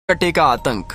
कटे का आतंक।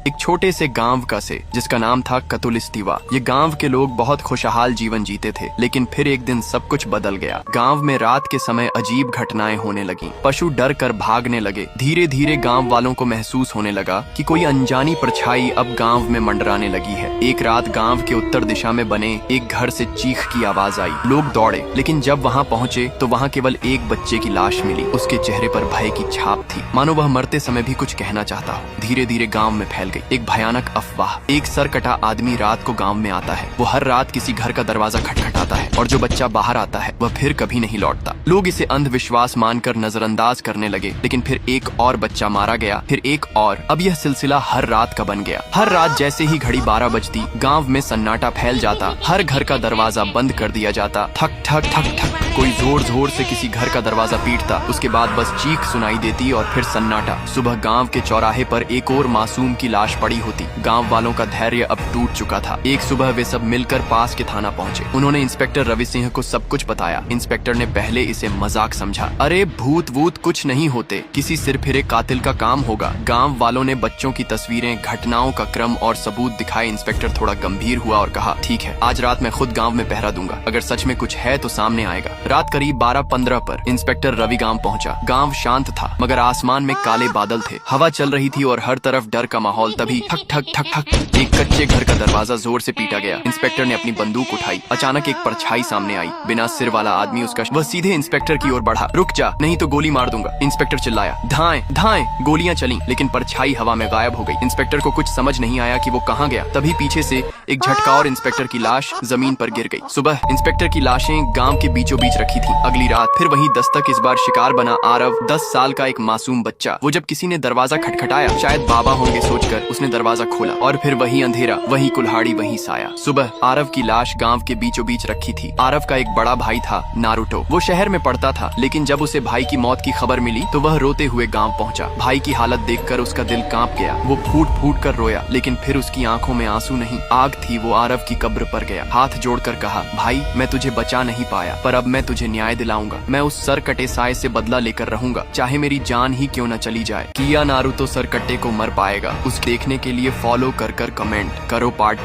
एक छोटे से गांव का से जिसका नाम था कतुलिस्तीवा। ये गांव के लोग बहुत खुशहाल जीवन जीते थे, लेकिन फिर एक दिन सब कुछ बदल गया। गांव में रात के समय अजीब घटनाएं होने लगी। पशु डर कर भागने लगे। धीरे धीरे गांव वालों को महसूस होने लगा कि कोई अनजानी परछाई अब गांव में मंडराने लगी है। एक रात गांव के उत्तर दिशा में बने एक घर से चीख की आवाज आई। लोग दौड़े, लेकिन जब वहां पहुंचे तो वहां केवल एक बच्चे की लाश मिली। उसके चेहरे पर भय की छाप थी, मानो वह मरते समय भी कुछ कहना चाहता हो। धीरे धीरे गांव में फैल गई एक भयानक अफवाह। एक सरकटा आदमी रात को गांव में आता है। वो हर रात किसी घर का दरवाजा खटखटाता है, और जो बच्चा बाहर आता है वह फिर कभी नहीं लौटता। लोग इसे अंधविश्वास मानकर नजरअंदाज करने लगे, लेकिन फिर एक और बच्चा मारा गया, फिर एक और। अब यह सिलसिला हर रात का बन गया। हर रात जैसे ही घड़ी 12 बजती, गांव में सन्नाटा फैल जाता। हर घर का दरवाजा बंद कर दिया जाता। ठक ठक ठक ठक कोई जोर जोर से किसी घर का दरवाजा पीटता। उसके बाद बस चीख सुनाई देती और फिर सन्नाटा। सुबह गांव के चौराहे पर एक और मासूम की लाश पड़ी होती। गांव वालों का धैर्य अब टूट चुका था। एक सुबह वे सब मिलकर पास के थाना पहुंचे। उन्होंने इंस्पेक्टर रवि सिंह को सब कुछ बताया। इंस्पेक्टर ने पहले इसे मजाक समझा। अरे भूत वूत कुछ नहीं होते, किसी सिरफिरे कातिल का काम होगा। गांव वालों ने बच्चों की तस्वीरें, घटनाओं का क्रम और सबूत दिखाए। इंस्पेक्टर थोड़ा गंभीर हुआ और कहा, ठीक है, आज रात मैं खुद गाँव में पहरा दूंगा। अगर सच में कुछ है तो सामने आएगा। रात करीब 12:15 पर इंस्पेक्टर रवि गांव पहुंचा। गांव शांत था, मगर आसमान में काले बादल थे। हवा चल रही थी और हर तरफ डर का माहौल। तभी ठक ठक ठक ठक एक कच्चे घर का दरवाजा जोर से पीटा गया। इंस्पेक्टर ने अपनी बंदूक उठाई। अचानक एक परछाई सामने आई। बिना सिर वाला आदमी उसका वह सीधे इंस्पेक्टर की ओर बढ़ा। रुक जा, नहीं तो गोली मार दूंगा। इंस्पेक्टर चिल्लाया। धाएं धाएं। गोलियां चली, लेकिन परछाई हवा में गायब हो गई। इंस्पेक्टर को कुछ समझ नहीं आया कि वो कहाँ गया। तभी पीछे से एक झटका और इंस्पेक्टर की लाश जमीन पर गिर गई। सुबह इंस्पेक्टर की लाशें गांव के बीचों बीच रखी थी। अगली रात फिर वही दस्तक। इस बार शिकार बना आरव, 10 साल का एक मासूम बच्चा। वो जब किसी ने दरवाजा खटखटाया, शायद बाबा होंगे सोचकर, उसने दरवाजा खोला और फिर वही अंधेरा, वही कुल्हाड़ी, वही साया। सुबह आरव की लाश गांव के बीचों बीच रखी थी। आरव का एक बड़ा भाई था, नारुतो। वो शहर में पढ़ता था, लेकिन जब उसे भाई की मौत की खबर मिली तो वह रोते हुए गांव पहुंचा। भाई की हालत देखकर उसका दिल कांप गया। वो फूट फूट कर रोया, लेकिन फिर उसकी आंखों में आंसू नहीं, आग थी। वो आरव की कब्र पर गया, हाथ जोड़कर कहा, भाई मैं तुझे बचा नहीं पाया, पर अब मैं तुझे न्याय दिलाऊंगा। मैं उस सरकटे साए से बदला लेकर रहूंगा, चाहे मेरी जान ही क्यों न चली जाए। किया नारुतो सरकटे को मर पाएगा। उस देखने के लिए फॉलो कर कमेंट करो पार्ट